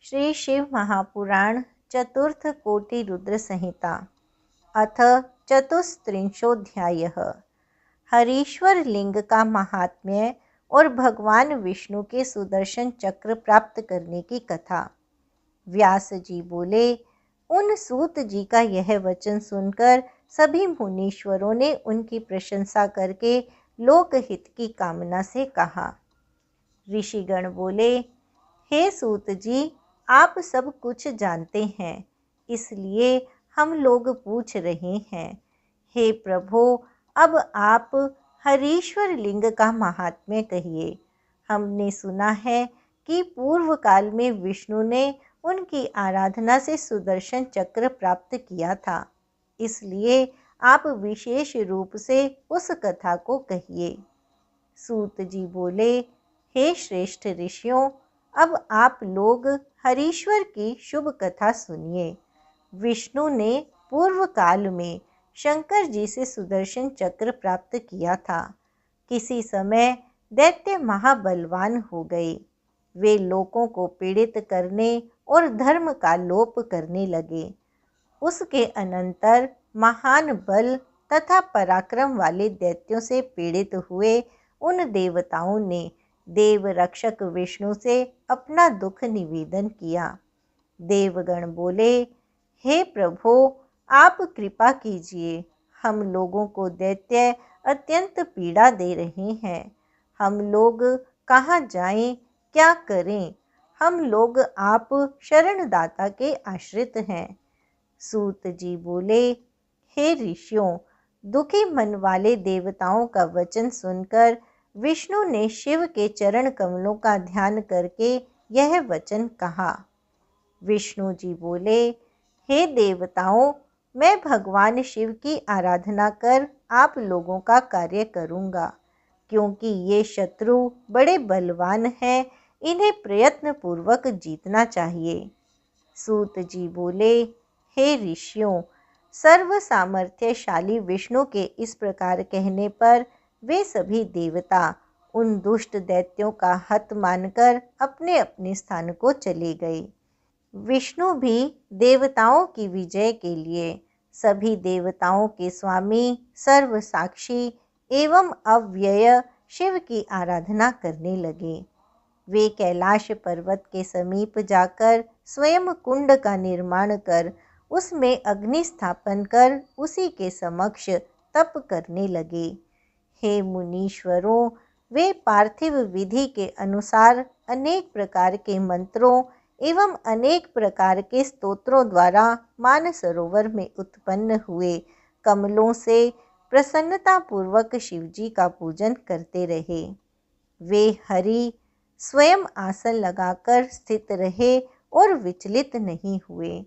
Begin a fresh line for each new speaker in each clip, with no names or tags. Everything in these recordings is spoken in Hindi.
श्री शिव महापुराण चतुर्थ कोटि रुद्र संहिता अथ चतुस्त्रिंशोऽध्यायः। हरीश्वर लिंग का महात्म्य और भगवान विष्णु के सुदर्शन चक्र प्राप्त करने की कथा। व्यास जी बोले, उन सूत जी का यह वचन सुनकर सभी मुनीश्वरों ने उनकी प्रशंसा करके लोकहित की कामना से कहा। ऋषिगण बोले, हे सूत जी, आप सब कुछ जानते हैं, इसलिए हम लोग पूछ रहे हैं। हे प्रभो, अब आप हरीश्वर लिंग का महात्म्य कहिए। हमने सुना है कि पूर्व काल में विष्णु ने उनकी आराधना से सुदर्शन चक्र प्राप्त किया था, इसलिए आप विशेष रूप से उस कथा को कहिए। सूत जी बोले, हे श्रेष्ठ ऋषियों, अब आप लोग हरीश्वर की शुभ कथा सुनिए। विष्णु ने पूर्व काल में शंकर जी से सुदर्शन चक्र प्राप्त किया था। किसी समय दैत्य महाबलवान हो गए। वे लोगों को पीड़ित करने और धर्म का लोप करने लगे। उसके अनंतर महान बल तथा पराक्रम वाले दैत्यों से पीड़ित हुए उन देवताओं ने देव रक्षक विष्णु से अपना दुख निवेदन किया। देवगण बोले, हे प्रभो, आप कृपा कीजिए, हम लोगों को दैत्य अत्यंत पीड़ा दे रहे हैं। हम लोग कहाँ जाएं, क्या करें? हम लोग आप शरणदाता के आश्रित हैं। सूत जी बोले, हे ऋषियों, दुखी मन वाले देवताओं का वचन सुनकर विष्णु ने शिव के चरण कमलों का ध्यान करके यह वचन कहा। विष्णु जी बोले, हे देवताओं, मैं भगवान शिव की आराधना कर आप लोगों का कार्य करूँगा, क्योंकि ये शत्रु बड़े बलवान हैं, इन्हें प्रयत्न पूर्वक जीतना चाहिए। सूत जी बोले, हे ऋषियों, सर्व सामर्थ्यशाली विष्णु के इस प्रकार कहने पर वे सभी देवता उन दुष्ट दैत्यों का हत मानकर अपने अपने स्थान को चले गए। विष्णु भी देवताओं की विजय के लिए सभी देवताओं के स्वामी सर्व साक्षी एवं अव्यय शिव की आराधना करने लगे। वे कैलाश पर्वत के समीप जाकर स्वयं कुंड का निर्माण कर उसमें अग्नि स्थापन कर उसी के समक्ष तप करने लगे। हे मुनीश्वरों, वे पार्थिव विधि के अनुसार अनेक प्रकार के मंत्रों एवं अनेक प्रकार के स्तोत्रों द्वारा मानसरोवर में उत्पन्न हुए कमलों से प्रसन्नता पूर्वक शिवजी का पूजन करते रहे। वे हरि स्वयं आसन लगाकर स्थित रहे और विचलित नहीं हुए।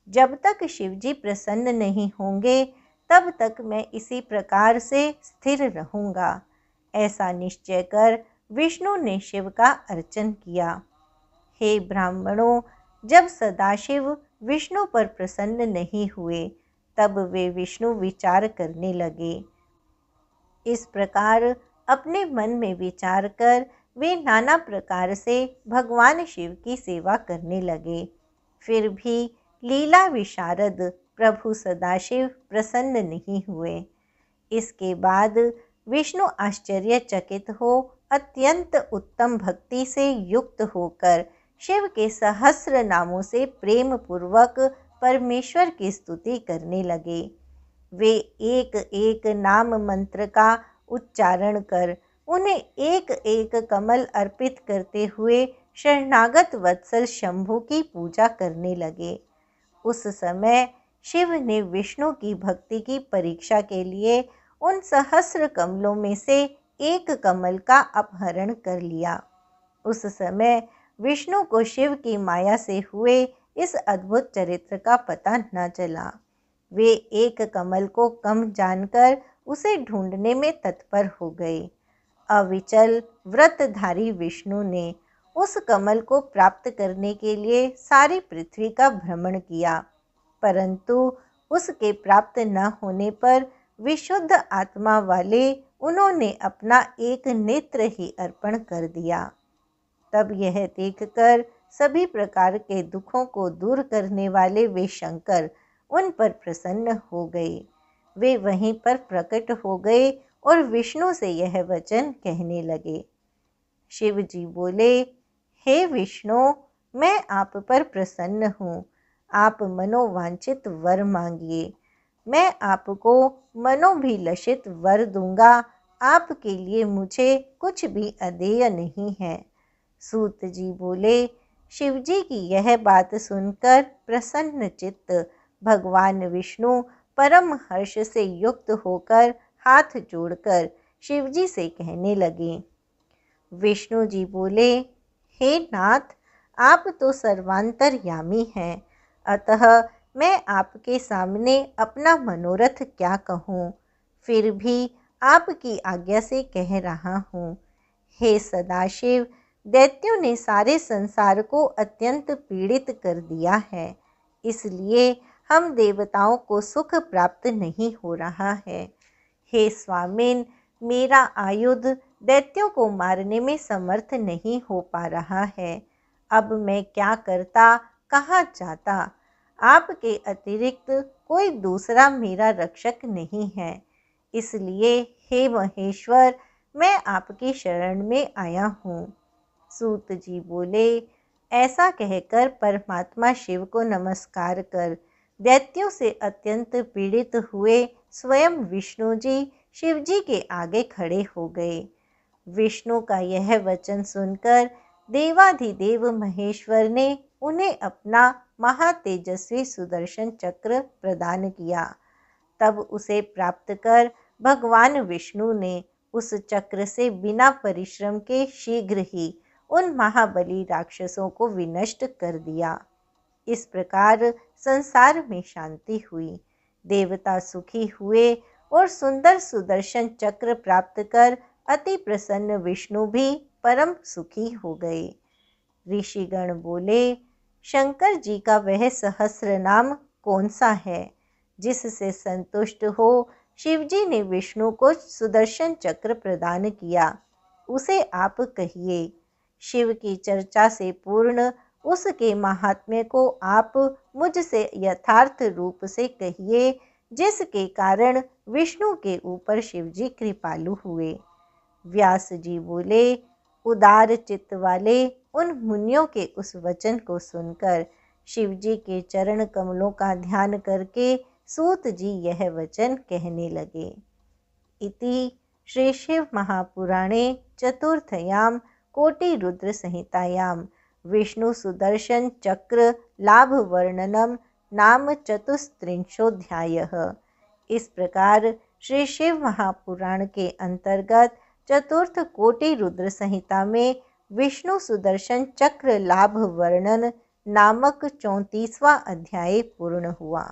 जब तक शिवजी प्रसन्न नहीं होंगे तब तक मैं इसी प्रकार से स्थिर रहूँगा। ऐसा निश्चय कर विष्णु ने शिव का अर्चन किया। हे ब्राह्मणों, जब सदाशिव विष्णु पर प्रसन्न नहीं हुए तब वे विष्णु विचार करने लगे। इस प्रकार अपने मन में विचार कर वे नाना प्रकार से भगवान शिव की सेवा करने लगे। फिर भी लीला विशारद प्रभु सदाशिव प्रसन्न नहीं हुए। इसके बाद विष्णु आश्चर्यचकित हो अत्यंत उत्तम भक्ति से युक्त होकर शिव के सहस्र नामों से प्रेम पूर्वक परमेश्वर की स्तुति करने लगे। वे एक एक नाम मंत्र का उच्चारण कर उन्हें एक एक कमल अर्पित करते हुए शरणागत वत्सल शंभु की पूजा करने लगे। उस समय शिव ने विष्णु की भक्ति की परीक्षा के लिए उन सहस्र कमलों में से एक कमल का अपहरण कर लिया। उस समय विष्णु को शिव की माया से हुए इस अद्भुत चरित्र का पता न चला। वे एक कमल को कम जानकर उसे ढूंढने में तत्पर हो गए। अविचल व्रतधारी विष्णु ने उस कमल को प्राप्त करने के लिए सारी पृथ्वी का भ्रमण किया, परंतु उसके प्राप्त न होने पर विशुद्ध आत्मा वाले उन्होंने अपना एक नेत्र ही अर्पण कर दिया। तब यह देखकर सभी प्रकार के दुखों को दूर करने वाले वे शंकर उन पर प्रसन्न हो गए। वे वहीं पर प्रकट हो गए और विष्णु से यह वचन कहने लगे। शिव जी बोले, हे विष्णु, मैं आप पर प्रसन्न हूँ। आप मनोवांछित वर मांगिए, मैं आपको मनोभिलषित वर दूंगा। आपके लिए मुझे कुछ भी अदेय नहीं है। सूत जी बोले, शिवजी की यह बात सुनकर प्रसन्न चित्त भगवान विष्णु परम हर्ष से युक्त होकर हाथ जोड़कर शिवजी से कहने लगे। विष्णु जी बोले, हे नाथ, आप तो सर्वांतर्यामी हैं, अतः मैं आपके सामने अपना मनोरथ क्या कहूँ, फिर भी आपकी आज्ञा से कह रहा हूँ। हे सदाशिव, दैत्यों ने सारे संसार को अत्यंत पीड़ित कर दिया है, इसलिए हम देवताओं को सुख प्राप्त नहीं हो रहा है। हे स्वामिन, मेरा आयुध दैत्यों को मारने में समर्थ नहीं हो पा रहा है। अब मैं क्या करता, कहाँ जाता? आपके अतिरिक्त कोई दूसरा मेरा रक्षक नहीं है, इसलिए हे महेश्वर, मैं आपकी शरण में आया हूँ। सूत जी बोले, ऐसा कहकर परमात्मा शिव को नमस्कार कर दैत्यों से अत्यंत पीड़ित हुए स्वयं विष्णु जी शिव जी के आगे खड़े हो गए। विष्णु का यह वचन सुनकर देवाधिदेव महेश्वर ने उन्हें अपना महातेजस्वी सुदर्शन चक्र प्रदान किया। तब उसे प्राप्त कर भगवान विष्णु ने उस चक्र से बिना परिश्रम के शीघ्र ही उन महाबली राक्षसों को विनष्ट कर दिया। इस प्रकार संसार में शांति हुई, देवता सुखी हुए और सुंदर सुदर्शन चक्र प्राप्त कर अति प्रसन्न विष्णु भी परम सुखी हो गए। ऋषिगण बोले, शंकर जी का वह सहस्र नाम कौन सा है जिससे संतुष्ट हो शिवजी ने विष्णु को सुदर्शन चक्र प्रदान किया, उसे आप कहिए। शिव की चर्चा से पूर्ण उसके महात्म्य को आप मुझसे यथार्थ रूप से कहिए, जिसके कारण विष्णु के ऊपर शिवजी कृपालु हुए। व्यास जी बोले, उदार चित्त वाले उन मुनियों के उस वचन को सुनकर शिवजी के चरण कमलों का ध्यान करके सूत जी यह वचन कहने लगे। इति श्री शिव महापुराणे चतुर्थयां कोटिरुद्र संहितायां विष्णु सुदर्शन चक्र लाभ वर्णनम नाम चतुस्त्रिंशोऽध्यायः। इस प्रकार श्री शिव महापुराण के अंतर्गत चतुर्थ कोटि रुद्र संहिता में विष्णु सुदर्शन चक्र लाभ वर्णन नामक 34वां अध्याय पूर्ण हुआ।